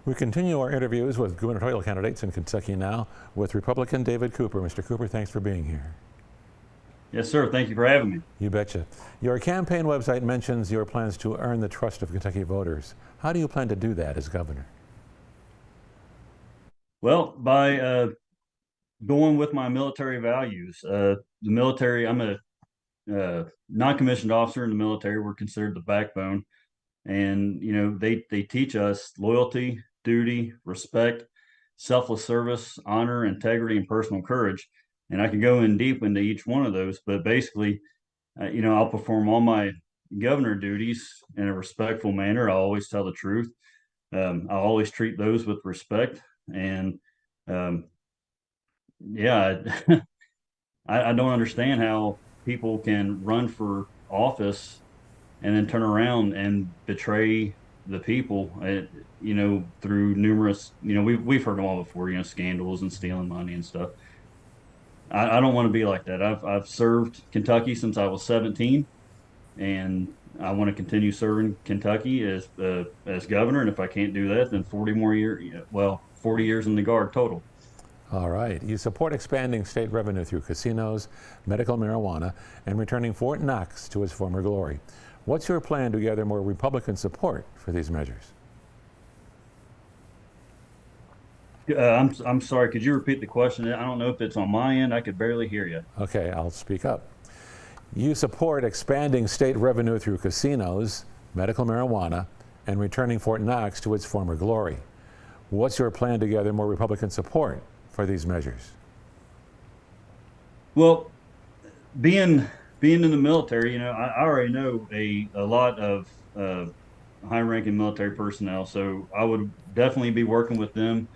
We continue our interviews with gubernatorial candidates in Kentucky now with Republican David Cooper. Mr. Cooper, thanks for being here. Yes, sir. Thank you for having me. You betcha. Your campaign website mentions your plans to earn the trust of Kentucky voters. How do you plan to do that as governor? Well, by going with my military values. The military, I'm a non-commissioned officer in the military. We're considered the backbone. And, they teach us loyalty, duty, respect, selfless service, honor, integrity, and personal courage. And I could go in deep into each one of those, but basically, I'll perform all my governor duties in a respectful manner. I'll always tell the truth. I'll always treat those with respect. And yeah, I don't understand how people can run for office and then turn around and betray the people, through numerous, we've heard them all before, scandals and stealing money and stuff. I don't want to be like that. I've served Kentucky since I was 17, and I want to continue serving Kentucky as governor. And if I can't do that, then 40 more years, 40 years in the Guard total. All right. You support expanding state revenue through casinos, medical marijuana, and returning Fort Knox to its former glory. What's your plan to gather more Republican support for these measures? I'm sorry. Could you repeat the question? I don't know if it's on my end. I could barely hear you. Okay, I'll speak up. You support expanding state revenue through casinos, medical marijuana, and returning Fort Knox to its former glory. What's your plan to gather more Republican support for these measures? Well, being in the military, I already know a lot of high-ranking military personnel, so I would definitely be working with them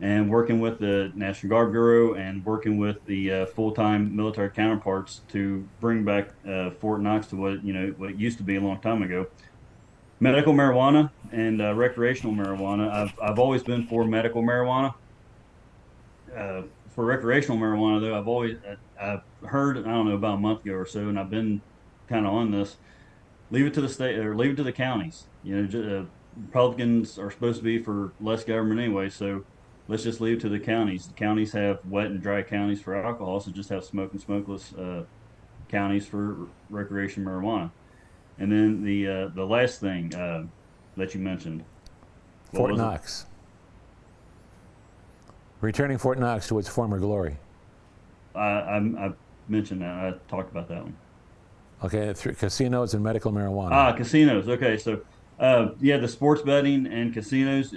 and working with the National Guard Bureau and working with the full-time military counterparts to bring back Fort Knox to what it used to be a long time ago. Medical marijuana and recreational marijuana. I've always been for medical marijuana. For recreational marijuana, though, I've heard, I don't know, about a month ago or so, and I've been kind of on this. Leave it to the state or leave it to the counties. Republicans are supposed to be for less government anyway, so let's just leave it to the counties. The counties have wet and dry counties for alcohol, so just have smoke and smokeless counties for recreation marijuana. And then the last thing that you mentioned, Fort Knox. Returning Fort Knox to its former glory. I mentioned that. I talked about that one. Okay, through casinos and medical marijuana. Casinos. Okay, so the sports betting and casinos.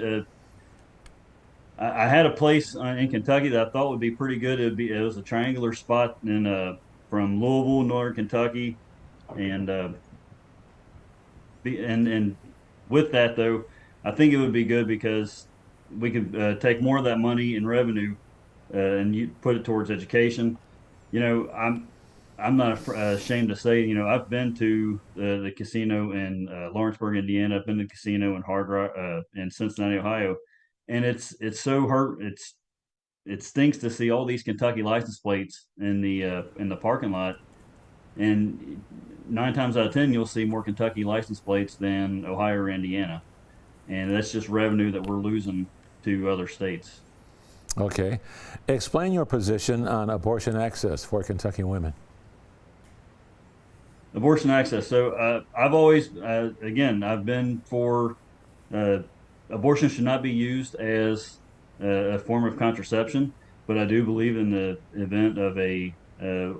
I had a place in Kentucky that I thought would be pretty good. It was a triangular spot from Louisville, northern Kentucky, and with that though, I think it would be good because we could take more of that money in revenue and you put it towards education. I'm not ashamed to say, I've been to the casino in Lawrenceburg, Indiana. I've been to the casino in Hard Rock in Cincinnati, Ohio, and it's so it stinks to see all these Kentucky license plates in the parking lot, and 9 times out of 10 you'll see more Kentucky license plates than Ohio or Indiana, and that's just revenue that we're losing to other states. Okay. Explain your position on abortion access for Kentucky women. Abortion access. So I've always, again, I've been for abortion should not be used as a form of contraception, but I do believe in the event of a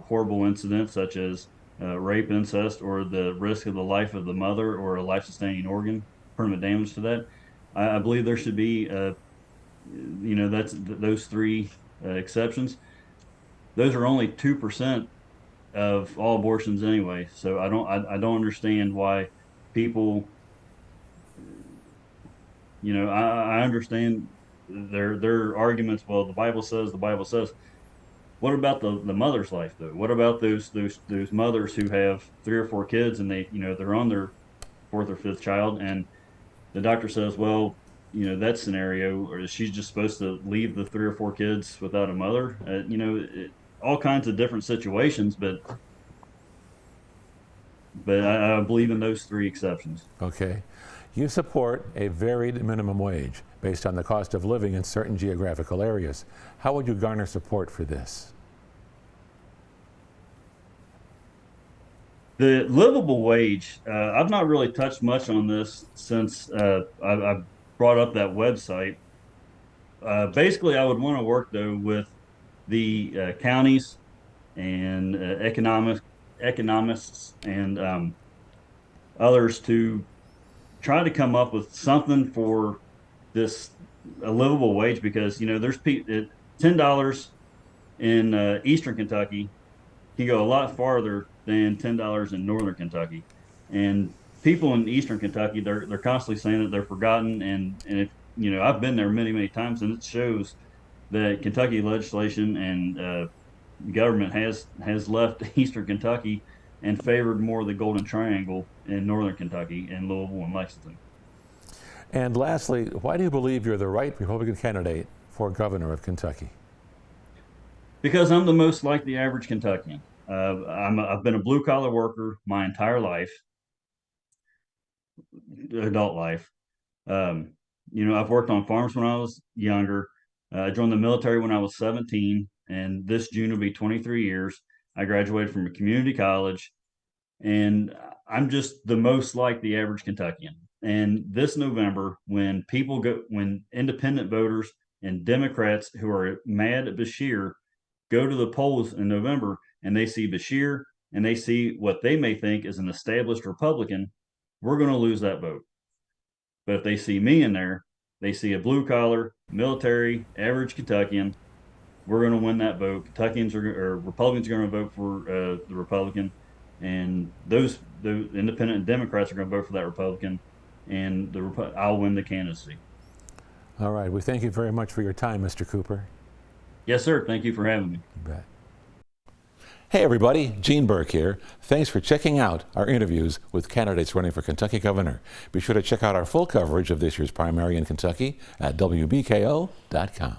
horrible incident such as rape, incest, or the risk of the life of the mother or a life-sustaining organ, permanent damage to that. I believe there should be that's those 3 exceptions. Those are only 2% of all abortions anyway. So I don't understand why people, I understand their arguments. Well, the Bible says. What about the mother's life though? What about those mothers who have 3 or 4 kids and they're on their 4th or 5th child, and the doctor says, well, that scenario, or she's just supposed to leave the 3 or 4 kids without a mother? All kinds of different situations, but I believe in those 3 exceptions. Okay. You support a varied minimum wage based on the cost of living in certain geographical areas. How would you garner support for this? The livable wage, I've not really touched much on this since I brought up that website. Basically, I would want to work though with the counties and economists and others to try to come up with something for this a livable wage, because there's $10 in Eastern Kentucky can go a lot farther than $10 in Northern Kentucky, and people in Eastern Kentucky they're constantly saying that they're forgotten, and if I've been there many times, and it shows that Kentucky legislation and government has left Eastern Kentucky and favored more of the Golden Triangle in Northern Kentucky and Louisville and Lexington. And lastly, why do you believe you're the right Republican candidate for governor of Kentucky? Because I'm the most like the average Kentuckian. I've been a blue collar worker my entire life, adult life. I've worked on farms when I was younger. I joined the military when I was 17, and this June will be 23 years. I graduated from a community college, and I'm just the most like the average Kentuckian. And this November, when independent voters and Democrats who are mad at Bashir go to the polls in November and they see Bashir and they see what they may think is an established Republican, we're going to lose that vote. But if they see me in there, they see a blue collar, military, average Kentuckian, we're going to win that vote. Republicans are going to vote for the Republican, and the independent and Democrats are going to vote for that Republican, and I'll win the candidacy. All right. We thank you very much for your time, Mr. Cooper. Yes, sir. Thank you for having me. You bet. Hey, everybody. Gene Birk here. Thanks for checking out our interviews with candidates running for Kentucky governor. Be sure to check out our full coverage of this year's primary in Kentucky at WBKO.com.